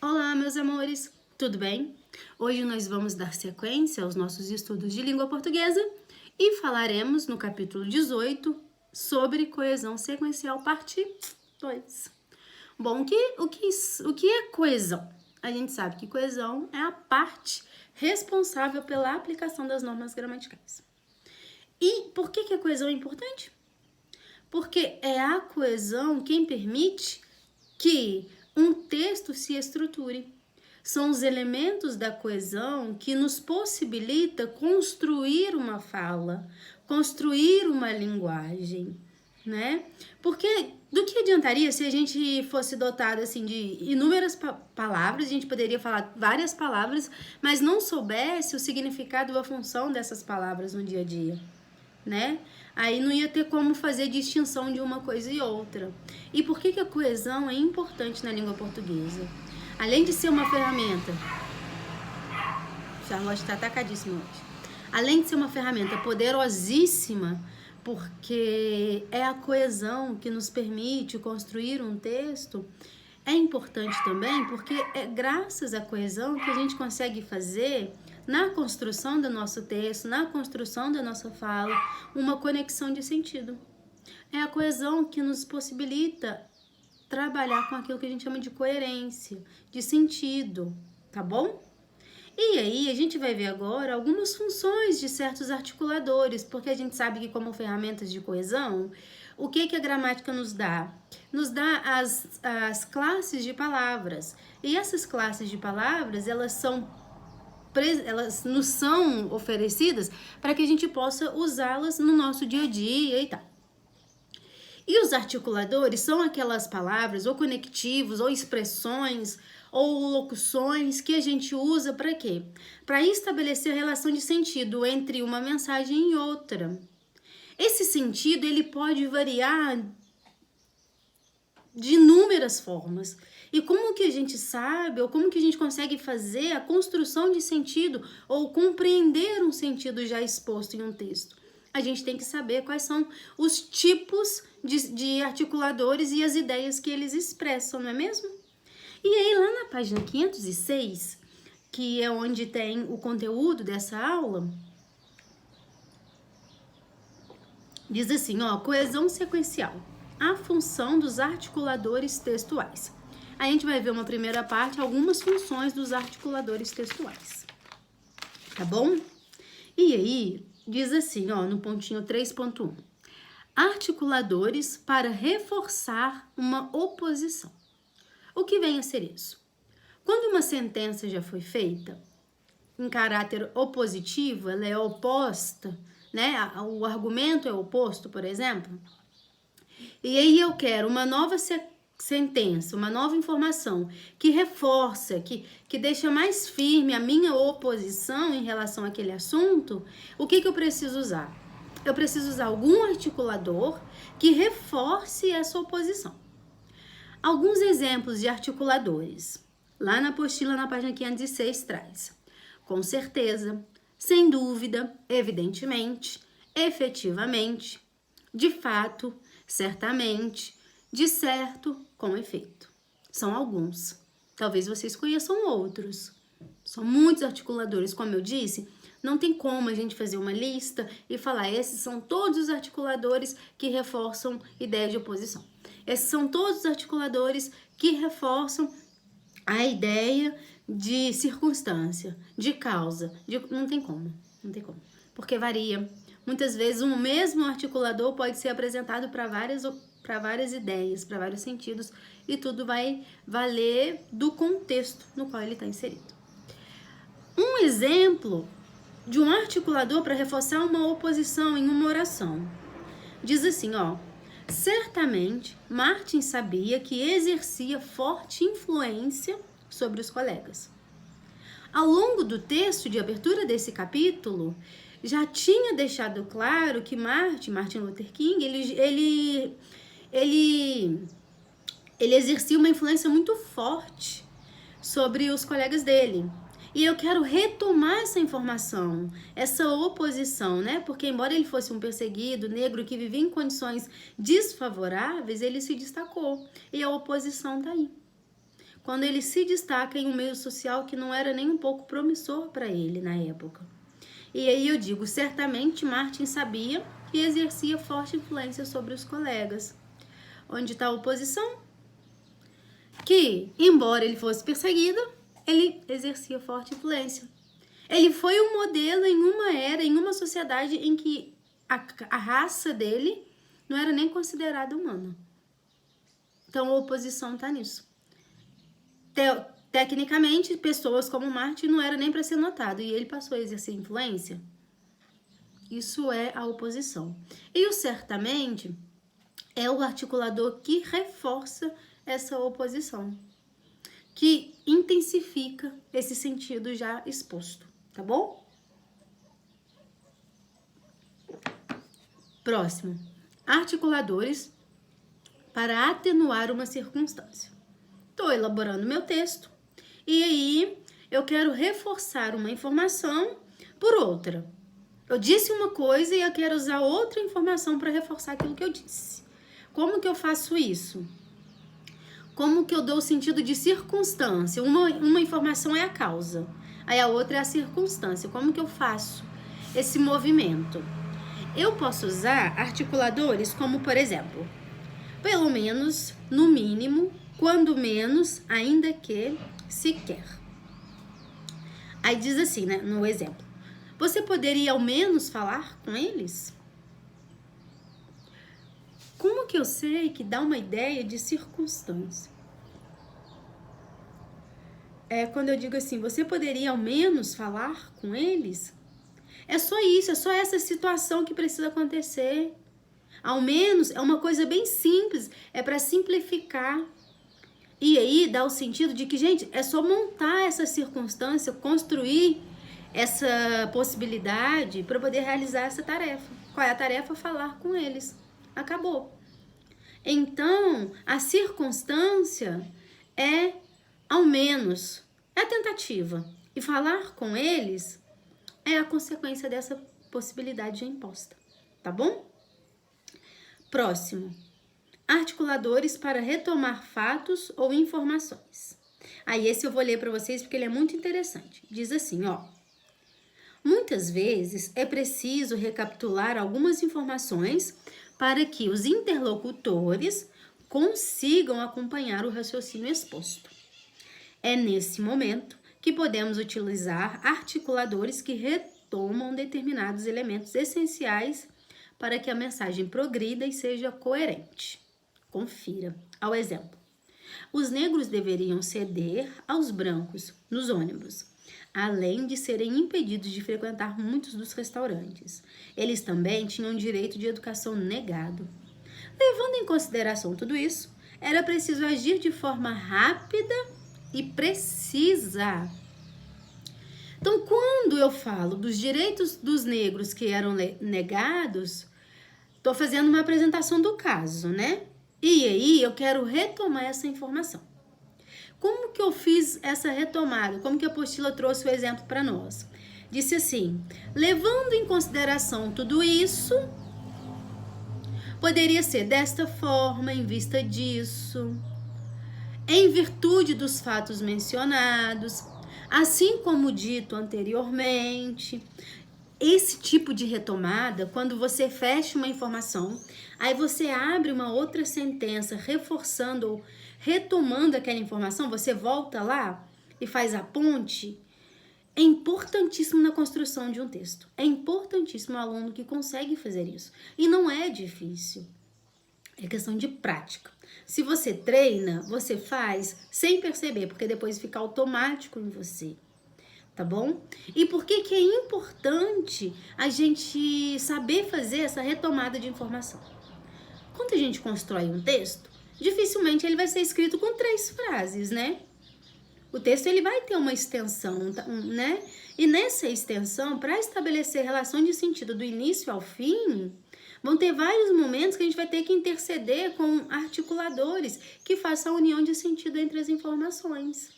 Olá, meus amores, tudo bem? Hoje nós vamos dar sequência aos nossos estudos de língua portuguesa e falaremos no capítulo 18 sobre coesão sequencial, parte 2. Bom, o que é coesão? A gente sabe que coesão é a parte responsável pela aplicação das normas gramaticais. E por que a coesão é importante? Porque é a coesão quem permite que um texto se estruture. São os elementos da coesão que nos possibilita construir uma fala, construir uma linguagem, né? Porque do que adiantaria se a gente fosse dotado assim de inúmeras palavras, a gente poderia falar várias palavras, mas não soubesse o significado ou a função dessas palavras no dia a dia, né? Aí não ia ter como fazer distinção de uma coisa e outra. E por que a coesão é importante na língua portuguesa? Além de ser uma ferramenta... Charlotte está atacadíssima hoje. Além de ser uma ferramenta poderosíssima, porque é a coesão que nos permite construir um texto, é importante também porque é graças à coesão que a gente consegue fazer, na construção do nosso texto, na construção da nossa fala, uma conexão de sentido. É a coesão que nos possibilita trabalhar com aquilo que a gente chama de coerência, de sentido, tá bom? E aí a gente vai ver agora algumas funções de certos articuladores, porque a gente sabe que como ferramentas de coesão, o que a gramática nos dá? Nos dá as classes de palavras. E essas classes de palavras, elas nos são oferecidas para que a gente possa usá-las no nosso dia a dia e tal. E os articuladores são aquelas palavras ou conectivos ou expressões ou locuções que a gente usa para quê? Para estabelecer a relação de sentido entre uma mensagem e outra. Esse sentido ele pode variar de inúmeras formas. E como que a gente sabe, ou como que a gente consegue fazer a construção de sentido ou compreender um sentido já exposto em um texto? A gente tem que saber quais são os tipos de articuladores e as ideias que eles expressam, não é mesmo? E aí, lá na página 506, que é onde tem o conteúdo dessa aula, diz assim, ó, coesão sequencial, a função dos articuladores textuais. A gente vai ver uma primeira parte, algumas funções dos articuladores textuais, tá bom? E aí, diz assim, ó, no pontinho 3.1, articuladores para reforçar uma oposição. O que vem a ser isso? Quando uma sentença já foi feita em caráter opositivo, ela é oposta, né? O argumento é oposto, por exemplo, e aí eu quero uma nova sentença, uma nova informação que reforça, que deixa mais firme a minha oposição em relação àquele assunto, o que eu preciso usar? Eu preciso usar algum articulador que reforce essa oposição. Alguns exemplos de articuladores. Lá na apostila, na página 506, traz com certeza, sem dúvida, evidentemente, efetivamente, de fato, certamente, de certo, com efeito. São alguns. Talvez vocês conheçam outros. São muitos articuladores, como eu disse, não tem como a gente fazer uma lista e falar, esses são todos os articuladores que reforçam ideia de oposição. Esses são todos os articuladores que reforçam a ideia de circunstância, de causa. Não tem como. Porque varia. Muitas vezes um mesmo articulador pode ser apresentado para várias ideias, para vários sentidos, e tudo vai valer do contexto no qual ele está inserido. Um exemplo de um articulador para reforçar uma oposição em uma oração. Diz assim, ó, certamente Martin sabia que exercia forte influência sobre os colegas. Ao longo do texto de abertura desse capítulo, já tinha deixado claro que Martin Luther King, ele exercia uma influência muito forte sobre os colegas dele. E eu quero retomar essa informação, essa oposição, né? Porque embora ele fosse um perseguido negro que vivia em condições desfavoráveis, ele se destacou. E a oposição tá aí. quando ele se destaca em um meio social que não era nem um pouco promissor para ele na época. E aí eu digo, certamente Martin sabia que exercia forte influência sobre os colegas. Onde está a oposição? Que, embora ele fosse perseguido, ele exercia forte influência. Ele foi um modelo em uma era, em uma sociedade em que a raça dele não era nem considerada humana. Então a oposição está nisso. Tecnicamente, pessoas como Martin não era nem para ser notado, e ele passou a exercer influência. Isso é a oposição. E o certamente é o articulador que reforça essa oposição, que intensifica esse sentido já exposto, tá bom? Próximo. Articuladores para atenuar uma circunstância. Estou elaborando meu texto e aí eu quero reforçar uma informação por outra. Eu disse uma coisa e eu quero usar outra informação para reforçar aquilo que eu disse. Como que eu faço isso? Como que eu dou o sentido de circunstância? Uma informação é a causa, aí a outra é a circunstância. Como que eu faço esse movimento? Eu posso usar articuladores como, por exemplo, pelo menos, no mínimo, quando menos, ainda que, sequer. Aí diz assim, né, no exemplo. Você poderia ao menos falar com eles? Como que eu sei que dá uma ideia de circunstância? É quando eu digo assim, você poderia ao menos falar com eles? É só isso, é só essa situação que precisa acontecer. Ao menos é uma coisa bem simples, é para simplificar. E aí dá o sentido de que, gente, é só montar essa circunstância, construir essa possibilidade para poder realizar essa tarefa. Qual é a tarefa? Falar com eles. Acabou. Então, a circunstância é, ao menos, é a tentativa. E falar com eles é a consequência dessa possibilidade já imposta. Tá bom? Próximo. Articuladores para retomar fatos ou informações. Aí esse eu vou ler para vocês porque ele é muito interessante. Diz assim, ó. Muitas vezes é preciso recapitular algumas informações para que os interlocutores consigam acompanhar o raciocínio exposto. É nesse momento que podemos utilizar articuladores que retomam determinados elementos essenciais para que a mensagem progrida e seja coerente. Confira. Ao exemplo. Os negros deveriam ceder aos brancos nos ônibus, além de serem impedidos de frequentar muitos dos restaurantes. Eles também tinham direito de educação negado. Levando em consideração tudo isso, era preciso agir de forma rápida e precisa. Então, quando eu falo dos direitos dos negros que eram negados, estou fazendo uma apresentação do caso, né? E aí eu quero retomar essa informação. Como que eu fiz essa retomada? Como que a apostila trouxe o exemplo para nós? Disse assim, levando em consideração tudo isso, poderia ser desta forma, em vista disso, em virtude dos fatos mencionados, assim como dito anteriormente. Esse tipo de retomada, quando você fecha uma informação, aí você abre uma outra sentença, reforçando ou retomando aquela informação, você volta lá e faz a ponte, é importantíssimo na construção de um texto. É importantíssimo o aluno que consegue fazer isso. E não é difícil. É questão de prática. Se você treina, você faz sem perceber, porque depois fica automático em você. Tá bom? E por que que é importante a gente saber fazer essa retomada de informação? Quando a gente constrói um texto, dificilmente ele vai ser escrito com 3 frases, né? O texto ele vai ter uma extensão, né? E nessa extensão, para estabelecer relação de sentido do início ao fim, vão ter vários momentos que a gente vai ter que interceder com articuladores que façam a união de sentido entre as informações.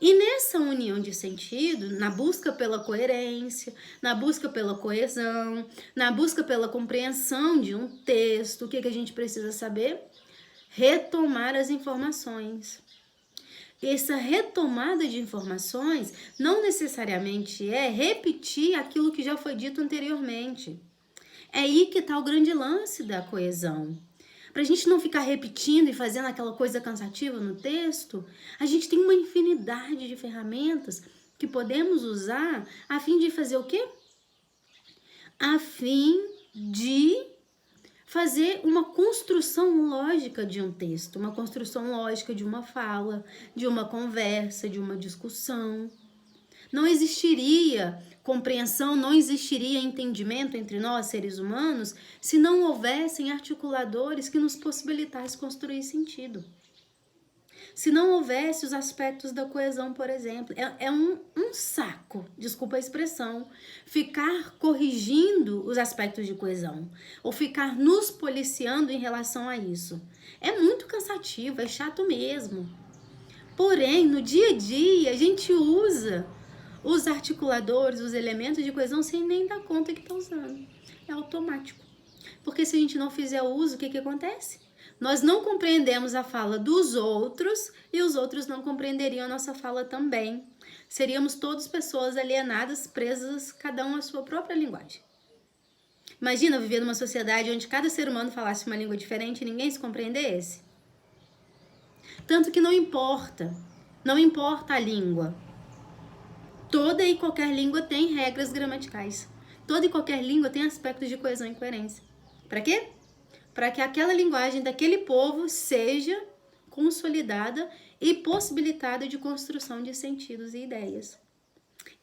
E nessa união de sentido, na busca pela coerência, na busca pela coesão, na busca pela compreensão de um texto, o que a gente precisa saber? Retomar as informações. essa retomada de informações não necessariamente é repetir aquilo que já foi dito anteriormente. É aí que está o grande lance da coesão. Para a gente não ficar repetindo e fazendo aquela coisa cansativa no texto, a gente tem uma infinidade de ferramentas que podemos usar a fim de fazer o quê? A fim de fazer uma construção lógica de um texto, uma construção lógica de uma fala, de uma conversa, de uma discussão. Não existiria compreensão, não existiria entendimento entre nós, seres humanos, se não houvessem articuladores que nos possibilitassem construir sentido. Se não houvesse os aspectos da coesão, por exemplo. É um saco, desculpa a expressão, ficar corrigindo os aspectos de coesão, ou ficar nos policiando em relação a isso. É muito cansativo, é chato mesmo. Porém, no dia a dia, a gente usa os articuladores, os elementos de coesão sem nem dar conta que está usando. É automático. Porque se a gente não fizer o uso, o que acontece? Nós não compreendemos a fala dos outros e os outros não compreenderiam a nossa fala também. Seríamos todos pessoas alienadas, presas, cada um à sua própria linguagem. Imagina viver numa sociedade onde cada ser humano falasse uma língua diferente e ninguém se compreendesse. Tanto que não importa a língua. Toda e qualquer língua tem regras gramaticais. Toda e qualquer língua tem aspectos de coesão e coerência. Para quê? Para que aquela linguagem daquele povo seja consolidada e possibilitada de construção de sentidos e ideias.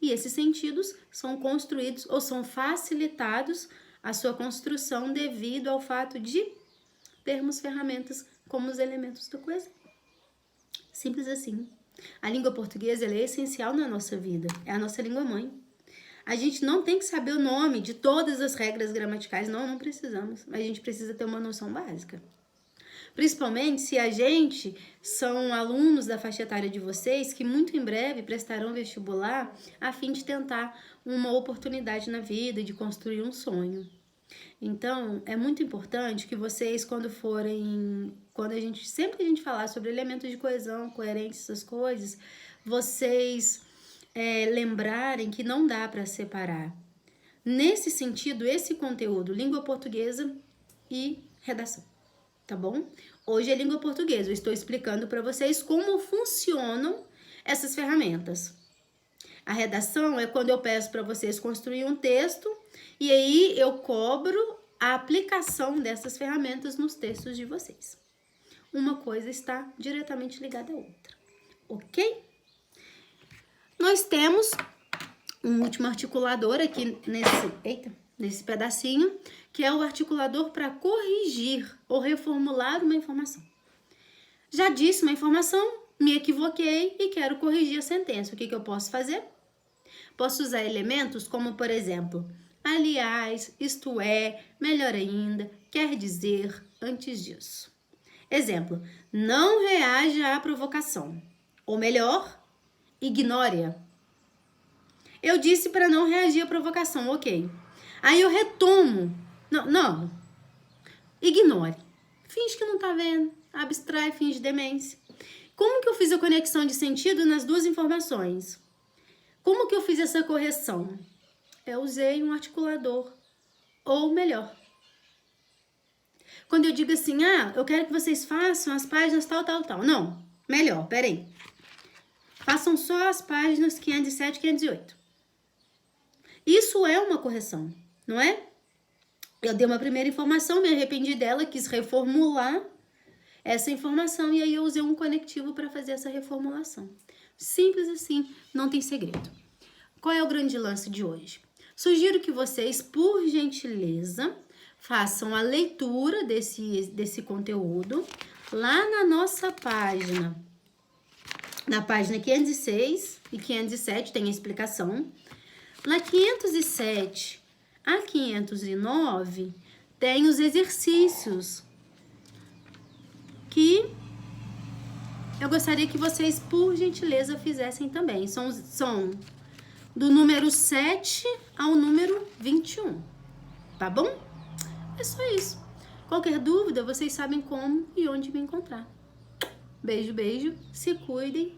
E esses sentidos são construídos ou são facilitados a sua construção devido ao fato de termos ferramentas como os elementos da coesão. Simples assim. A língua portuguesa ela é essencial na nossa vida, é a nossa língua mãe. A gente não tem que saber o nome de todas as regras gramaticais, não precisamos, mas a gente precisa ter uma noção básica. Principalmente se a gente são alunos da faixa etária de vocês que muito em breve prestarão vestibular a fim de tentar uma oportunidade na vida, de construir um sonho. Então, é muito importante que vocês, sempre que a gente falar sobre elementos de coesão, coerência, essas coisas, vocês lembrarem que não dá para separar. Nesse sentido, esse conteúdo, língua portuguesa e redação, tá bom? Hoje é língua portuguesa, eu estou explicando para vocês como funcionam essas ferramentas. A redação é quando eu peço para vocês construir um texto e aí eu cobro a aplicação dessas ferramentas nos textos de vocês. Uma coisa está diretamente ligada à outra, ok? Nós temos um último articulador aqui nesse pedacinho, que é o articulador para corrigir ou reformular uma informação. Já disse uma informação, me equivoquei e quero corrigir a sentença. O que eu posso fazer? Posso usar elementos como, por exemplo, aliás, isto é, melhor ainda, quer dizer, antes disso. Exemplo, não reaja à provocação. Ou melhor, ignore-a. Eu disse para não reagir à provocação, ok. Aí eu retomo. Não. Ignore. Finge que não tá vendo. Abstrai, finge demência. Como que eu fiz a conexão de sentido nas duas informações? Como que eu fiz essa correção? Eu usei um articulador. Ou melhor. Quando eu digo assim, eu quero que vocês façam as páginas tal. Não, melhor, peraí. Façam só as páginas 507 e 508. Isso é uma correção, não é? Eu dei uma primeira informação, me arrependi dela, quis reformular essa informação e aí eu usei um conectivo para fazer essa reformulação. Simples assim, não tem segredo. Qual é o grande lance de hoje? Sugiro que vocês, por gentileza, façam a leitura desse conteúdo lá na nossa página. Na página 506 e 507 tem a explicação. Na 507 a 509 tem os exercícios que eu gostaria que vocês, por gentileza, fizessem também. São do número 7 ao número 21, tá bom? É só isso. Qualquer dúvida, vocês sabem como e onde me encontrar. Beijo, se cuidem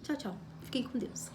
Tchau, tchau. Fiquem com Deus.